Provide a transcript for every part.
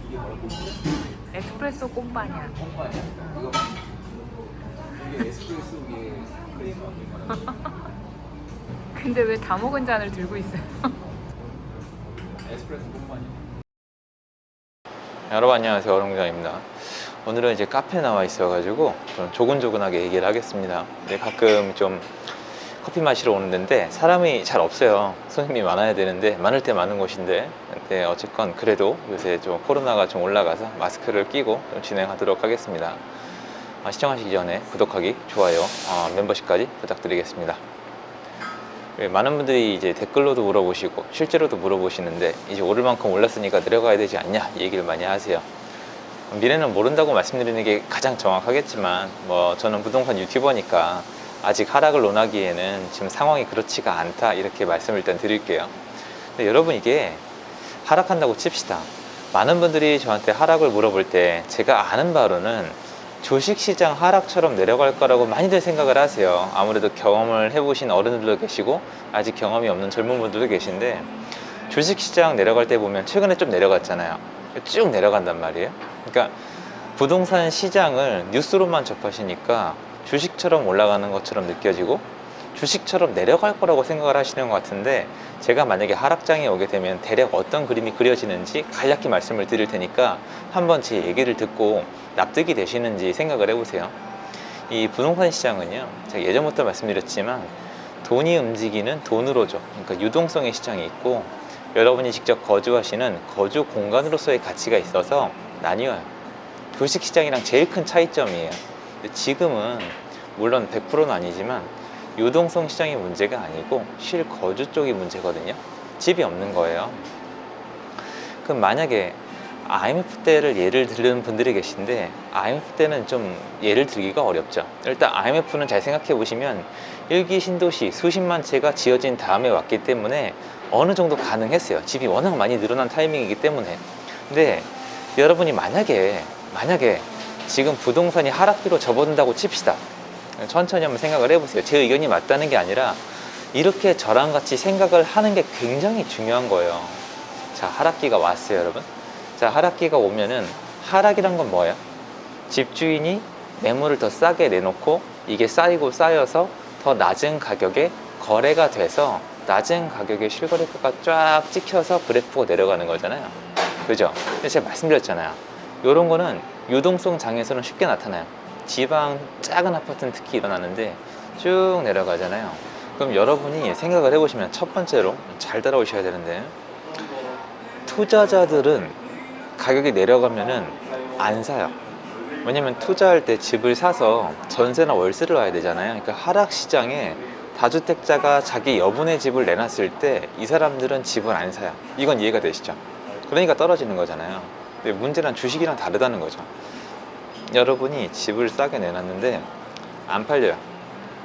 이게 뭐라고? 에스프레소 꼼바냐. 콩파냐? 이거 이게 에스프레소 위에 크림 얹은 거라고. 근데 왜 다 먹은 잔을 들고 있어요? 에스프레소 콩파냐? 여러분 안녕하세요, 얼음공장입니다. 오늘은 이제 카페에 나와 있어가지고 좀 조근조근하게 얘기를 하겠습니다. 근데 가끔 좀 커피 마시러 오는 데인데 사람이 잘 없어요. 손님이 많아야 되는데 많을 때 많은 곳인데, 근데 어쨌건 그래도 요새 좀 코로나가 좀 올라가서 마스크를 끼고 좀 진행하도록 하겠습니다. 시청하시기 전에 구독하기, 좋아요, 멤버십까지 부탁드리겠습니다. 많은 분들이 이제 댓글로도 물어보시고 실제로도 물어보시는데, 이제 오를 만큼 올랐으니까 내려가야 되지 않냐 이 얘기를 많이 하세요. 미래는 모른다고 말씀드리는 게 가장 정확하겠지만, 저는 부동산 유튜버니까 아직 하락을 논하기에는 지금 상황이 그렇지가 않다, 이렇게 말씀을 일단 드릴게요. 근데 여러분, 이게 하락한다고 칩시다. 많은 분들이 저한테 하락을 물어볼 때 제가 아는 바로는 주식시장 하락처럼 내려갈 거라고 많이들 생각을 하세요. 아무래도 경험을 해보신 어른들도 계시고 아직 경험이 없는 젊은 분들도 계신데, 주식시장 내려갈 때 보면 최근에 좀 내려갔잖아요. 쭉 내려간단 말이에요. 그러니까 부동산 시장을 뉴스로만 접하시니까 주식처럼 올라가는 것처럼 느껴지고 주식처럼 내려갈 거라고 생각을 하시는 것 같은데, 제가 만약에 하락장에 오게 되면 대략 어떤 그림이 그려지는지 간략히 말씀을 드릴 테니까 한번 제 얘기를 듣고 납득이 되시는지 생각을 해보세요. 이 부동산 시장은요, 제가 예전부터 말씀드렸지만 돈이 움직이는 돈으로죠. 그러니까 유동성의 시장이 있고, 여러분이 직접 거주하시는 거주 공간으로서의 가치가 있어서 나뉘어요. 주식시장이랑 제일 큰 차이점이에요. 근데 지금은 물론 100%는 아니지만 유동성 시장이 문제가 아니고 실거주 쪽이 문제거든요. 집이 없는 거예요. 그럼 만약에 IMF 때를 예를 들는 분들이 계신데, IMF 때는 좀 예를 들기가 어렵죠. 일단 IMF는 잘 생각해 보시면 1기 신도시 수십만 채가 지어진 다음에 왔기 때문에 어느 정도 가능했어요. 집이 워낙 많이 늘어난 타이밍이기 때문에. 근데 여러분이 만약에 지금 부동산이 하락기로 접어든다고 칩시다. 천천히 한번 생각을 해보세요. 제 의견이 맞다는 게 아니라 이렇게 저랑 같이 생각을 하는 게 굉장히 중요한 거예요. 자, 하락기가 왔어요, 여러분. 자, 하락기가 오면은, 하락이란 건 뭐예요? 집주인이 매물을 더 싸게 내놓고 이게 쌓이고 쌓여서 더 낮은 가격에 거래가 돼서 낮은 가격에 실거래가가 쫙 찍혀서 그래프가 내려가는 거잖아요. 그죠? 근데 제가 말씀드렸잖아요. 이런 거는 유동성 장에서는 쉽게 나타나요. 지방 작은 아파트는 특히 일어나는데 쭉 내려가잖아요. 그럼 여러분이 생각을 해보시면, 첫 번째로 잘 따라오셔야 되는데, 투자자들은 가격이 내려가면은 안 사요. 왜냐면 투자할 때 집을 사서 전세나 월세를 놔야 되잖아요. 그러니까 하락시장에 다주택자가 자기 여분의 집을 내놨을 때 이 사람들은 집을 안 사요. 이건 이해가 되시죠? 그러니까 떨어지는 거잖아요. 근데 문제는 주식이랑 다르다는 거죠. 여러분이 집을 싸게 내놨는데 안 팔려요.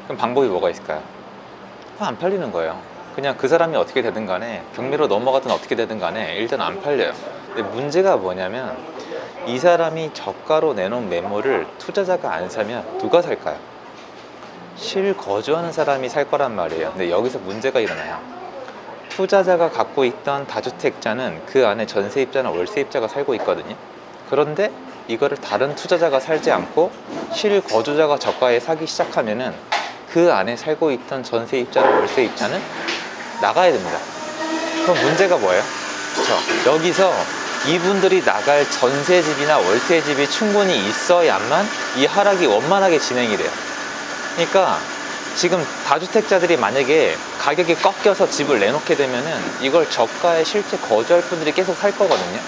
그럼 방법이 뭐가 있을까요? 안 팔리는 거예요. 그냥 그 사람이 어떻게 되든 간에, 경매로 넘어가든 어떻게 되든 간에 일단 안 팔려요. 근데 문제가 뭐냐면, 이 사람이 저가로 내놓은 매물을 투자자가 안 사면 누가 살까요? 실거주하는 사람이 살 거란 말이에요. 근데 여기서 문제가 일어나요. 투자자가 갖고 있던 다주택자는 그 안에 전세입자나 월세입자가 살고 있거든요. 그런데 이거를 다른 투자자가 살지 않고 실거주자가 저가에 사기 시작하면은 그 안에 살고 있던 전세입자나 월세입자는 나가야 됩니다. 그럼 문제가 뭐예요? 그렇죠? 여기서 이분들이 나갈 전세집이나 월세집이 충분히 있어야만 이 하락이 원만하게 진행이 돼요. 그러니까 지금 다주택자들이 만약에 가격이 꺾여서 집을 내놓게 되면은 이걸 저가에 실제 거주할 분들이 계속 살 거거든요.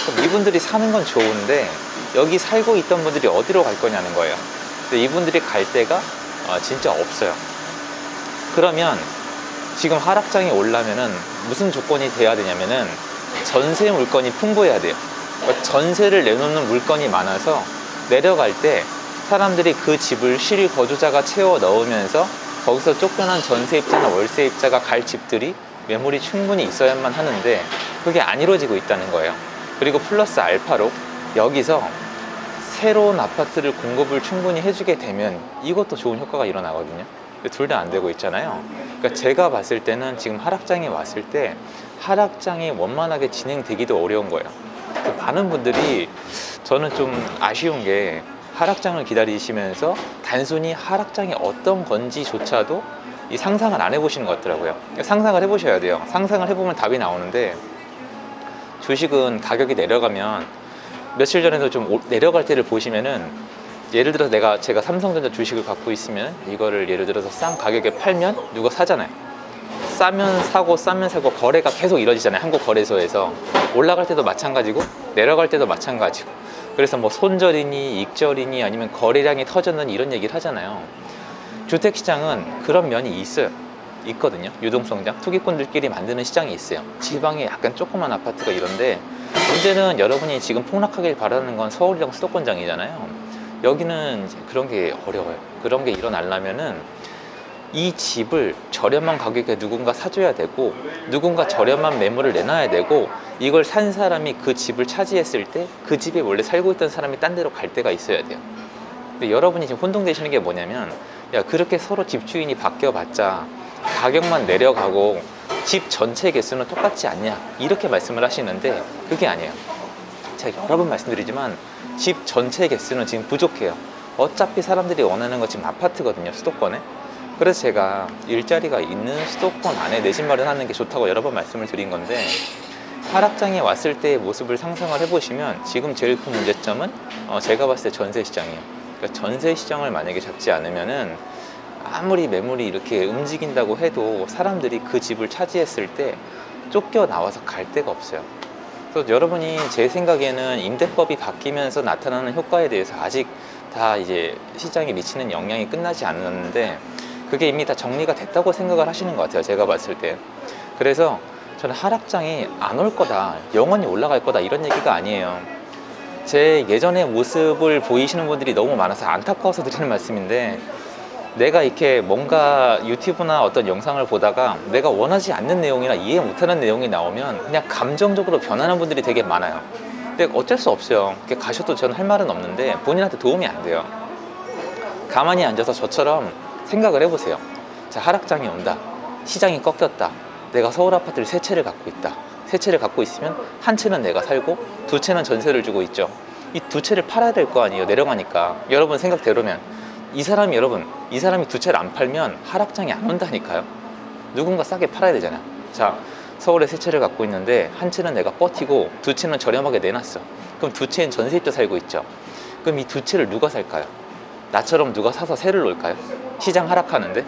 그럼 이분들이 사는 건 좋은데 여기 살고 있던 분들이 어디로 갈 거냐는 거예요. 근데 이분들이 갈 데가 진짜 없어요. 그러면 지금 하락장이 오려면은 무슨 조건이 돼야 되냐면은, 전세 물건이 풍부해야 돼요. 그러니까 전세를 내놓는 물건이 많아서 내려갈 때 사람들이 그 집을 실거주자가 채워 넣으면서 거기서 쫓겨난 전세입자나 월세입자가 갈 집들이 매물이 충분히 있어야만 하는데, 그게 안 이루어지고 있다는 거예요. 그리고 플러스 알파로 여기서 새로운 아파트를 공급을 충분히 해주게 되면 이것도 좋은 효과가 일어나거든요. 둘 다 안 되고 있잖아요. 그러니까 제가 봤을 때는 지금 하락장이 왔을 때 하락장이 원만하게 진행되기도 어려운 거예요. 많은 분들이 저는 좀 아쉬운 게 하락장을 기다리시면서 단순히 하락장이 어떤 건지조차도 이 상상을 안 해보시는 것 같더라고요. 상상을 해보셔야 돼요. 상상을 해보면 답이 나오는데, 주식은 가격이 내려가면 며칠 전에도 좀 내려갈 때를 보시면은, 예를 들어서 제가 삼성전자 주식을 갖고 있으면 이거를 예를 들어서 싼 가격에 팔면 누가 사잖아요. 싸면 사고 싸면 사고 거래가 계속 이루어지잖아요. 한국 거래소에서 올라갈 때도 마찬가지고 내려갈 때도 마찬가지고. 그래서 뭐 손절이니 익절이니 아니면 거래량이 터졌는 이런 얘기를 하잖아요. 주택시장은 그런 면이 있거든요. 유동성장, 투기꾼들끼리 만드는 시장이 있어요. 지방에 약간 조그만 아파트가 이런데, 문제는 여러분이 지금 폭락하길 바라는 건 서울이랑 수도권장이잖아요. 여기는 이제 그런 게 어려워요. 그런 게 일어나려면은 이 집을 저렴한 가격에 누군가 사줘야 되고, 누군가 저렴한 매물을 내놔야 되고, 이걸 산 사람이 그 집을 차지했을 때 그 집에 원래 살고 있던 사람이 딴 데로 갈 때가 있어야 돼요. 근데 여러분이 지금 혼동되시는 게 뭐냐면, 야, 그렇게 서로 집주인이 바뀌어봤자 가격만 내려가고 집 전체 개수는 똑같지 않냐, 이렇게 말씀을 하시는데 그게 아니에요. 제가 여러 번 말씀드리지만 집 전체 개수는 지금 부족해요. 어차피 사람들이 원하는 건 지금 아파트거든요, 수도권에. 그래서 제가 일자리가 있는 수도권 안에 내 집 마련하는 게 좋다고 여러 번 말씀을 드린 건데, 하락장에 왔을 때의 모습을 상상을 해보시면 지금 제일 큰 문제점은 제가 봤을 때 전세 시장이에요. 그러니까 전세 시장을 만약에 잡지 않으면은 아무리 매물이 이렇게 움직인다고 해도 사람들이 그 집을 차지했을 때 쫓겨나와서 갈 데가 없어요. 그래서 여러분이 제 생각에는 임대법이 바뀌면서 나타나는 효과에 대해서 아직 다 이제 시장에 미치는 영향이 끝나지 않았는데, 그게 이미 다 정리가 됐다고 생각을 하시는 것 같아요, 제가 봤을 때. 그래서 저는 하락장이 안 올 거다, 영원히 올라갈 거다, 이런 얘기가 아니에요. 제 예전의 모습을 보이시는 분들이 너무 많아서 안타까워서 드리는 말씀인데, 내가 이렇게 뭔가 유튜브나 어떤 영상을 보다가 내가 원하지 않는 내용이나 이해 못하는 내용이 나오면 그냥 감정적으로 변하는 분들이 되게 많아요. 근데 어쩔 수 없어요. 가셔도 저는 할 말은 없는데 본인한테 도움이 안 돼요. 가만히 앉아서 저처럼 생각을 해보세요. 자, 하락장이 온다, 시장이 꺾였다, 내가 서울 아파트를 3채를 갖고 있다. 3채를 갖고 있으면 한 채는 내가 살고 2채는 전세를 주고 있죠. 이 2채를 팔아야 될 거 아니에요, 내려가니까. 여러분 생각대로면 이 사람이 2채를 안 팔면 하락장이 안 온다니까요. 누군가 싸게 팔아야 되잖아요. 자, 서울에 3채를 갖고 있는데 한 채는 내가 버티고 2채는 저렴하게 내놨어. 그럼 2채는 전세입자 살고 있죠. 그럼 이 2채를 누가 살까요? 나처럼 누가 사서 세를 놓을까요? 시장 하락하는데?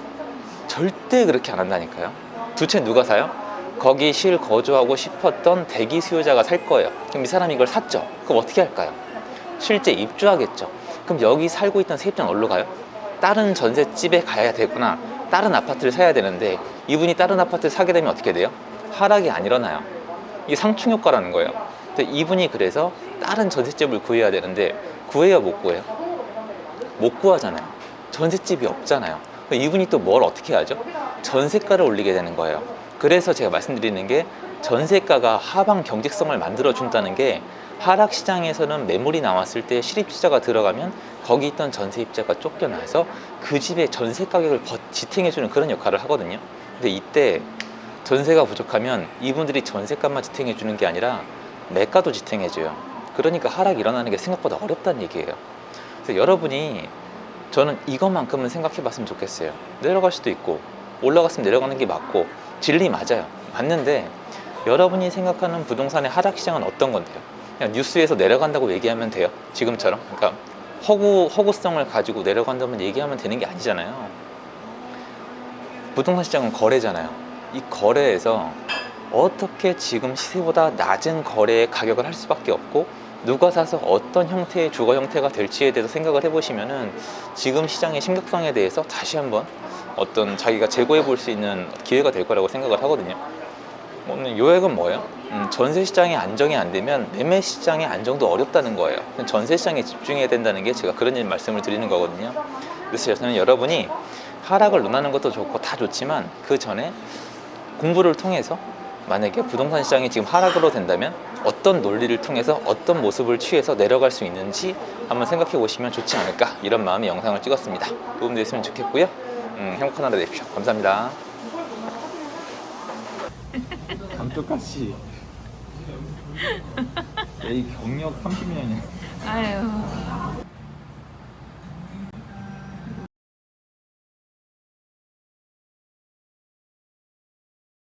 절대 그렇게 안 한다니까요. 2채 누가 사요? 거기 실거주하고 싶었던 대기 수요자가 살 거예요. 그럼 이 사람이 이걸 샀죠. 그럼 어떻게 할까요? 실제 입주하겠죠. 그럼 여기 살고 있던 세입자는 어디로 가요? 다른 전셋집에 가야 되구나, 다른 아파트를 사야 되는데, 이분이 다른 아파트를 사게 되면 어떻게 돼요? 하락이 안 일어나요. 이게 상충효과라는 거예요. 근데 이분이 그래서 다른 전셋집을 구해야 되는데 구해요, 못 구해요? 못 구하잖아요. 전셋집이 없잖아요. 이분이 또 뭘 어떻게 하죠? 전세가를 올리게 되는 거예요. 그래서 제가 말씀드리는 게, 전세가가 하방 경직성을 만들어 준다는 게, 하락시장에서는 매물이 나왔을 때 실입주자가 들어가면 거기 있던 전세입자가 쫓겨나서 그 집의 전세 가격을 지탱해주는 그런 역할을 하거든요. 근데 이때 전세가 부족하면 이분들이 전세값만 지탱해주는 게 아니라 매가도 지탱해줘요. 그러니까 하락이 일어나는 게 생각보다 어렵다는 얘기예요. 그래서 여러분이, 저는 이것만큼은 생각해 봤으면 좋겠어요. 내려갈 수도 있고 올라갔으면 내려가는 게 맞고, 진리 맞아요. 맞는데 여러분이 생각하는 부동산의 하락시장은 어떤 건데요? 그냥 뉴스에서 내려간다고 얘기하면 돼요? 지금처럼? 그러니까 허구성을 가지고 내려간다면 얘기하면 되는 게 아니잖아요. 부동산 시장은 거래잖아요. 이 거래에서 어떻게 지금 시세보다 낮은 거래의 가격을 할 수밖에 없고, 누가 사서 어떤 형태의 주거 형태가 될지에 대해서 생각을 해보시면은 지금 시장의 심각성에 대해서 다시 한번 어떤 자기가 재고해 볼 수 있는 기회가 될 거라고 생각을 하거든요. 오늘 요약은 뭐예요? 전세 시장이 안정이 안 되면 매매 시장의 안정도 어렵다는 거예요. 전세 시장에 집중해야 된다는 게 제가 그런 말씀을 드리는 거거든요. 그래서 저는 여러분이 하락을 논하는 것도 좋고 다 좋지만, 그 전에 공부를 통해서 만약에 부동산 시장이 지금 하락으로 된다면 어떤 논리를 통해서 어떤 모습을 취해서 내려갈 수 있는지 한번 생각해 보시면 좋지 않을까, 이런 마음의 영상을 찍었습니다. 도움됐으면 좋겠고요. 행복한 하루 되십시오. 감사합니다. 감쪽같이 이 경력 30년이야. 아유.